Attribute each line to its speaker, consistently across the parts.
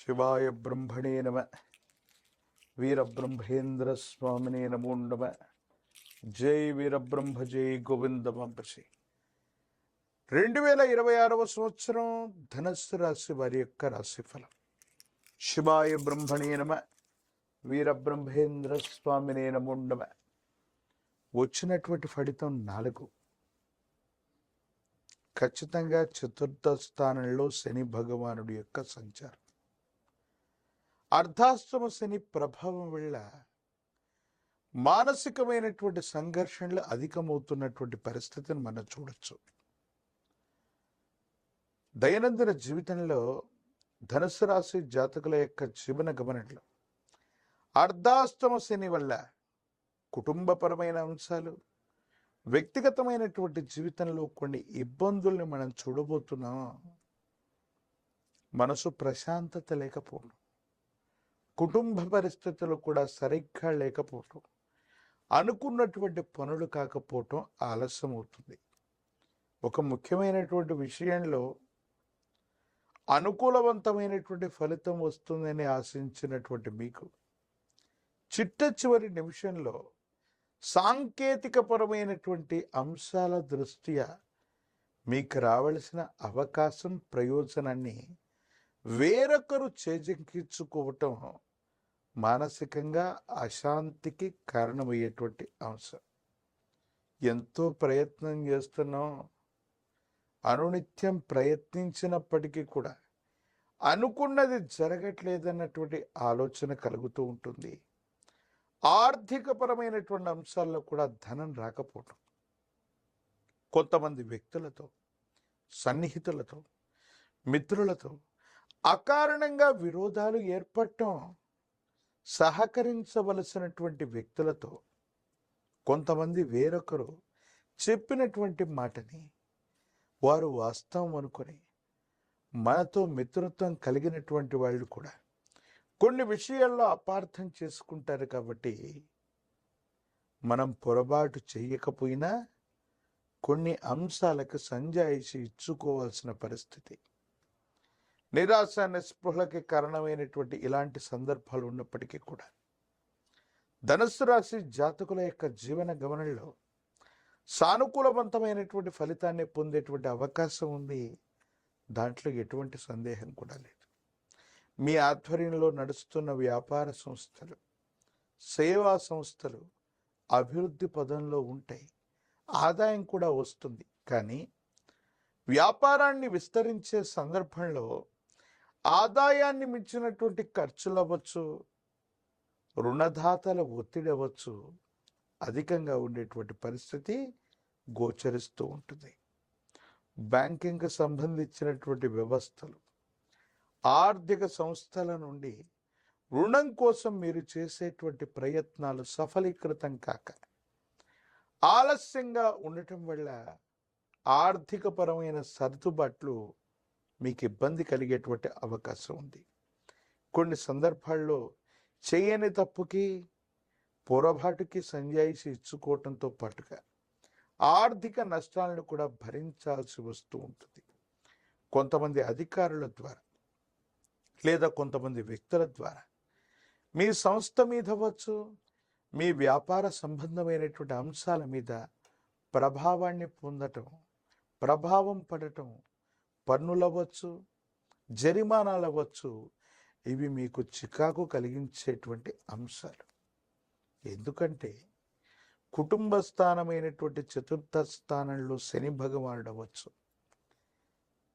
Speaker 1: శివాయ బ్రహ్మణే నమ. వీరబ్రహ్మేంద్ర స్వామినే నమో నమ. జై వీరబ్రహ్మ, జై గోవిందమంబసి. 2026 సంవత్సరం ధనస్సు రాశి వారి యొక్క రాశిఫలం. శివాయ బ్రహ్మణే నమ. వీరబ్రహ్మేంద్ర స్వామినే నమో నమ. వచ్చినటువంటి ఫలితం 4. ఖచ్చితంగా చతుర్థ స్థానంలో శని భగవానుడి యొక్క సంచారం. అర్ధాష్టమ శని ప్రభావం వల్ల మానసికమైనటువంటి సంఘర్షణలు అధికమవుతున్నటువంటి పరిస్థితిని మనం చూడొచ్చు. దైనందిన జీవితంలో ధనుసు రాశి జాతకుల యొక్క జీవన గమనంలో అర్ధాష్టమ శని వల్ల కుటుంబపరమైన అంశాలు, వ్యక్తిగతమైనటువంటి జీవితంలో కొన్ని ఇబ్బందుల్ని మనం చూడబోతున్నాం. మనసు ప్రశాంతత లేకపోవడం, కుటుంబ పరిస్థితులు కూడా సరిగ్గా లేకపోవటం, అనుకున్నటువంటి పనులు కాకపోవటం ఆలస్యం అవుతుంది. ఒక ముఖ్యమైనటువంటి విషయంలో అనుకూలవంతమైనటువంటి ఫలితం వస్తుందని ఆశించినటువంటి మీకు చిట్ట చివరి నిమిషంలో సాంకేతికపరమైనటువంటి అంశాల దృష్ట్యా మీకు రావలసిన అవకాశం, ప్రయోజనాన్ని వేరొకరు చేజిక్కించుకోవటం మానసికంగా అశాంతికి కారణమయ్యేటువంటి అంశం. ఎంతో ప్రయత్నం చేస్తున్నాం, అనునిత్యం ప్రయత్నించినప్పటికీ కూడా అనుకున్నది జరగట్లేదన్నటువంటి ఆలోచన కలుగుతూ ఉంటుంది. ఆర్థికపరమైనటువంటి అంశాల్లో కూడా ధనం రాకపోవటం, కొంతమంది వ్యక్తులతో, సన్నిహితులతో, మిత్రులతో అకారణంగా విరోధాలు ఏర్పడటం, సహకరించవలసినటువంటి వ్యక్తులతో కొంతమంది వేరొకరు చెప్పినటువంటి మాటని వారు వాస్తవం అనుకొని మనతో మిత్రత్వం కలిగినటువంటి వాళ్ళు కూడా కొన్ని విషయాల్లో అపార్థం చేసుకుంటారు. కాబట్టి మనం పొరపాటు చేయకపోయినా కొన్ని అంశాలకు సంజాయిషి ఇచ్చుకోవాల్సిన పరిస్థితి, నిరాశ నిస్పృహలకి కారణమైనటువంటి ఇలాంటి సందర్భాలు ఉన్నప్పటికీ కూడా ధనుస్సు రాశి జాతకుల యొక్క జీవన గమనంలో సానుకూలవంతమైనటువంటి ఫలితాన్ని పొందేటువంటి అవకాశం ఉంది. దాంట్లో ఎటువంటి సందేహం కూడా లేదు. మీ ఆధ్వర్యంలో నడుస్తున్న వ్యాపార సంస్థలు, సేవా సంస్థలు అభివృద్ధి పదంలో ఉంటాయి, ఆదాయం కూడా వస్తుంది. కానీ వ్యాపారాన్ని విస్తరించే సందర్భంలో ఆదాయాన్ని మించినటువంటి ఖర్చులు అవ్వచ్చు, రుణదాతల ఒత్తిడి అవ్వచ్చు, అధికంగా ఉండేటువంటి పరిస్థితి గోచరిస్తూ ఉంటుంది. బ్యాంకింగ్కి సంబంధించినటువంటి వ్యవస్థలు, ఆర్థిక సంస్థల నుండి రుణం కోసం మీరు చేసేటువంటి ప్రయత్నాలు సఫలీకృతం కాక ఆలస్యంగా ఉండటం వల్ల ఆర్థికపరమైన సర్దుబాట్లు మీకు ఇబ్బంది కలిగేటువంటి అవకాశం ఉంది. కొన్ని సందర్భాల్లో చేయని తప్పుకి, పొరపాటుకి సంజాయిషి ఇచ్చుకోవటంతో పాటుగా ఆర్థిక నష్టాలను కూడా భరించాల్సి వస్తూ ఉంటుంది. కొంతమంది అధికారుల ద్వారా లేదా కొంతమంది వ్యక్తుల ద్వారా మీ సంస్థ మీద అవ్వచ్చు, మీ వ్యాపార సంబంధమైనటువంటి అంశాల మీద ప్రభావాన్ని పొందటం, ప్రభావం పడటం, పన్నులు అవ్వచ్చు, జరిమానాలు అవ్వచ్చు, ఇవి మీకు చికాకు కలిగించేటువంటి అంశాలు. ఎందుకంటే కుటుంబ స్థానమైనటువంటి చతుర్థ స్థానంలో శని భగవానుడు అవ్వచ్చు,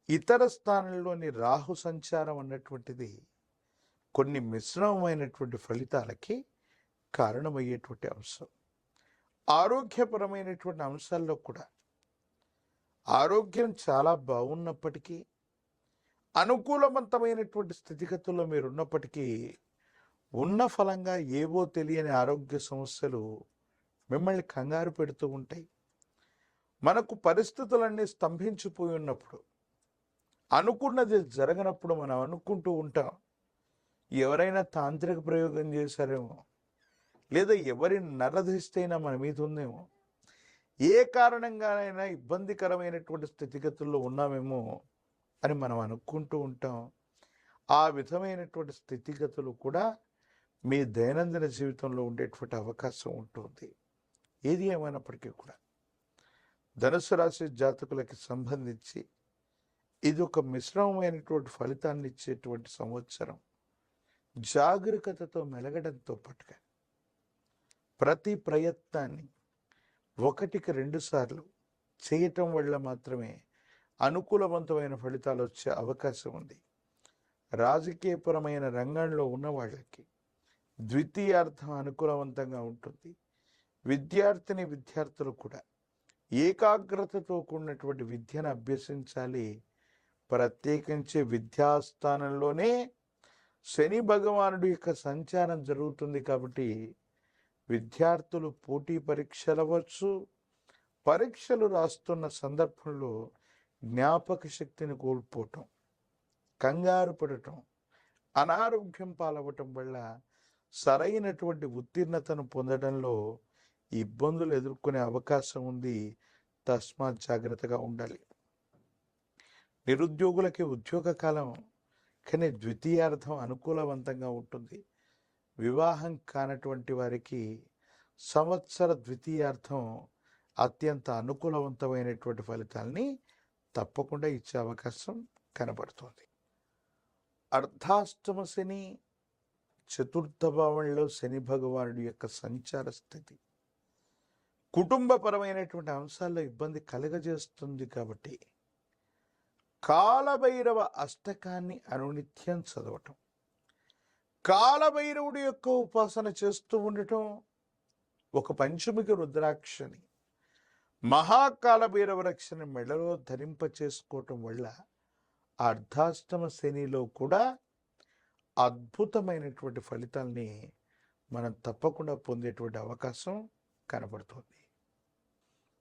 Speaker 1: ఇతర స్థానంలోని రాహు సంచారం అన్నటువంటిది కొన్ని మిశ్రమమైనటువంటి ఫలితాలకి కారణమయ్యేటువంటి అంశం. ఆరోగ్యపరమైనటువంటి అంశాల్లో కూడా ఆరోగ్యం చాలా బాగున్నప్పటికీ, అనుకూలవంతమైనటువంటి స్థితిగతుల్లో మీరు ఉన్నప్పటికీ ఉన్న ఫలంగా ఏవో తెలియని ఆరోగ్య సమస్యలు మిమ్మల్ని కంగారు పెడుతూ ఉంటాయి. మనకు పరిస్థితులన్నీ స్తంభించిపోయి ఉన్నప్పుడు, అనుకున్నది జరగనప్పుడు మనం అనుకుంటూ ఉంటాం, ఎవరైనా తాంత్రిక ప్రయోగం చేశారేమో, లేదా ఎవరి నరధిస్తైనా మన మీద ఉందేమో, ఏ కారణంగానైనా ఇబ్బందికరమైనటువంటి స్థితిగతుల్లో ఉన్నామేమో అని మనం అనుకుంటూ ఉంటాం. ఆ విధమైనటువంటి స్థితిగతులు కూడా మీ దైనందిన జీవితంలో ఉండేటువంటి అవకాశం ఉంటుంది. ఏది ఏమైనప్పటికీ కూడా ధనుసు రాశి జాతకులకి సంబంధించి ఇది ఒక మిశ్రమమైనటువంటి ఫలితాన్ని ఇచ్చేటువంటి సంవత్సరం. జాగరూకతతో మెలగడంతో పాటుగా ప్రతి ప్రయత్నాన్ని 1-2 సార్లు చేయటం వల్ల మాత్రమే అనుకూలవంతమైన ఫలితాలు వచ్చే అవకాశం ఉంది. రాజకీయపరమైన రంగంలో ఉన్న వాళ్ళకి ద్వితీయార్థం అనుకూలవంతంగా ఉంటుంది. విద్యార్థులు కూడా ఏకాగ్రతతో కూడినటువంటి విద్యను అభ్యసించాలి. ప్రత్యేకించి విద్యాస్థానంలోనే శని భగవానుడి యొక్క సంచారం జరుగుతుంది కాబట్టి విద్యార్థులు పోటీ పరీక్షలవచ్చు, పరీక్షలు రాస్తున్న సందర్భంలో జ్ఞాపక శక్తిని కోల్పోవటం, కంగారు పడటం, అనారోగ్యం పాలవటం వల్ల సరైనటువంటి ఉత్తీర్ణతను పొందడంలో ఇబ్బందులు ఎదుర్కొనే అవకాశం ఉంది. తస్మాత్ జాగ్రత్తగా ఉండాలి. నిరుద్యోగులకి ఉద్యోగ కాలం కానీ ద్వితీయార్థం అనుకూలవంతంగా ఉంటుంది. వివాహం కానటువంటి వారికి సంవత్సర ద్వితీయార్థం అత్యంత అనుకూలవంతమైనటువంటి ఫలితాల్ని తప్పకుండా ఇచ్చే అవకాశం కనబడుతుంది. అర్ధాష్టమ శని, చతుర్థ భావంలో శని భగవానుడి యొక్క సంచార స్థితి కుటుంబపరమైనటువంటి అంశాల్లో ఇబ్బంది కలగజేస్తుంది. కాబట్టి కాలభైరవ అష్టకాన్ని అనునిత్యం చదవటం, కాలభైరవుడి యొక్క ఉపాసన చేస్తూ ఉండటం, ఒక పంచమికి రుద్రాక్షని, మహాకాలభైరవ రక్షని మెడలో ధరింప చేసుకోవటం వల్ల అర్ధాష్టమ శనిలో కూడా అద్భుతమైనటువంటి ఫలితాల్ని మనం తప్పకుండా పొందేటువంటి అవకాశం కనబడుతుంది.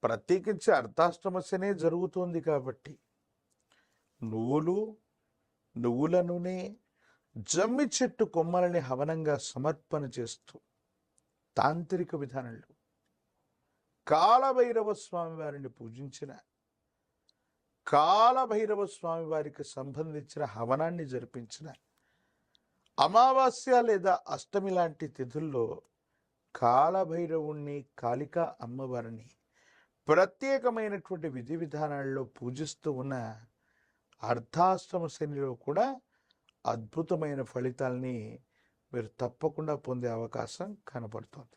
Speaker 1: ప్రత్యేకించి అర్ధాష్టమ శని జరుగుతోంది కాబట్టి నువ్వుల నూనె, జమ్మి చెట్టు కొమ్మలని హవనంగా సమర్పణ చేస్తూ తాంత్రిక విధానంలో కాలభైరవ స్వామి వారిని పూజించిన, కాలభైరవ స్వామి వారికి సంబంధించిన హవనాన్ని జరిపించిన, అమావాస్య లేదా అష్టమి లాంటి తిథుల్లో కాలభైరవుణ్ణి, కాళికా అమ్మవారిని ప్రత్యేకమైనటువంటి విధి విధానాల్లో పూజిస్తూ ఉన్న అర్ధాష్టమ శనిలో కూడా అద్భుతమైన ఫలితాల్ని మీరు తప్పకుండా పొందే అవకాశం కనబడుతుంది.